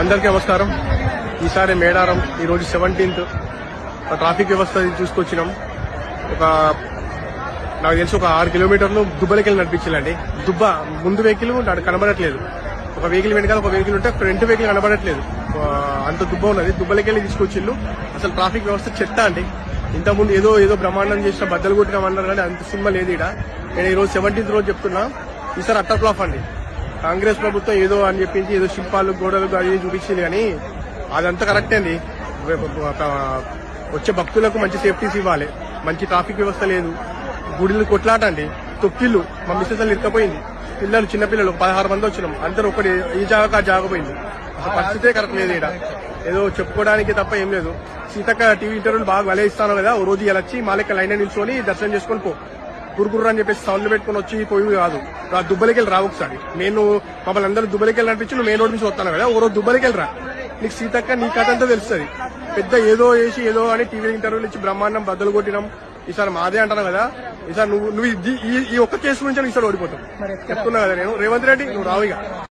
అందరికీ నమస్కారం. ఈసారి మేడారం ఈరోజు 17th ట్రాఫిక్ వ్యవస్థ చూసుకొచ్చినాం. నాకు తెలిసి ఒక 6 కిలోమీటర్లు దుబ్బలకెళ్ళి నడిపించాలండి. దుబ్బ ముందు వెహికల్ కనబడట్లేదు, ఒక వెహికల్ వెనకాల ఒక వెహికల్ ఉంటే ఫ్రంట్ వెహికల్ కనబడట్లేదు, అంత దుబ్బ ఉన్నది. దుబ్బలకెళ్ళి తీసుకొచ్చిళ్ళు. అసలు ట్రాఫిక్ వ్యవస్థ చెత్త అండి. ఇంతకుముందు ఏదో బ్రహ్మాండం చేసిన బద్దలు కొట్టినామన్నారు కానీ అంత సినిమా లేదు ఇక్కడ. నేను ఈరోజు 17th రోజు చెప్తున్నా, ఈసారి అట్టర్ ఫ్లాప్ అండి. కాంగ్రెస్ ప్రభుత్వం ఏదో అని చెప్పించి ఏదో శిల్పాలు గోడలు అది చూపించింది కానీ అదంతా కరెక్ట్ అండి. వచ్చే భక్తులకు మంచి సేఫ్టీస్ ఇవ్వాలి, మంచి ట్రాఫిక్ వ్యవస్థ లేదు. గుడిలు కొట్లాటండి, తొక్కిళ్ళు. మా మిస్సెస్ ఇరకపోయింది, పిల్లలు చిన్నపిల్లలు 16 మంది వచ్చినాం, అందరూ ఒకటి ఈ జాగా జాగపోయింది. అసలు పరిస్థితే కరెక్ట్ లేదు ఇక్కడ. ఏదో చెప్పుకోవడానికి తప్ప ఏం లేదు. సీతక్క టీవీ ఇంటర్వ్యూలు బాగా వలే ఇస్తాను కదా, ఓ రోజు ఇలా వచ్చి మా లెక్క లైన్ నిల్చొని దర్శనం చేసుకొని పో, గురుగురు అని చెప్పేసి సౌండ్లు పెట్టుకుని వచ్చి పోయి కాదు. దుబ్బలకెళ్ళి రా ఒకసారి. నేను మమ్మల్ని అందరూ దుబ్బలకెళ్ళి నడిపించి నువ్వు మెయిన్ రోడ్ నుంచి వస్తాను కదా, ఓ రోజు దుబ్బలకెళ్ళి రా. నీకు సీతక్క నీ కథ అంతా తెలుస్తుంది. పెద్ద ఏదో వేసి ఏదో అని టీవీ ఇంటర్వ్యూలు ఇచ్చి బ్రహ్మాండం బద్దలు కొట్టినాం. ఈసారి మాదే అంటాను కదా. ఈసారి నువ్వు ఈ ఒక్క కేసు నుంచి ఈసారి ఓడిపోతావు చెప్తున్నా కదా నేను. రేవంత్ రెడ్డి నువ్వు రావు ఇక.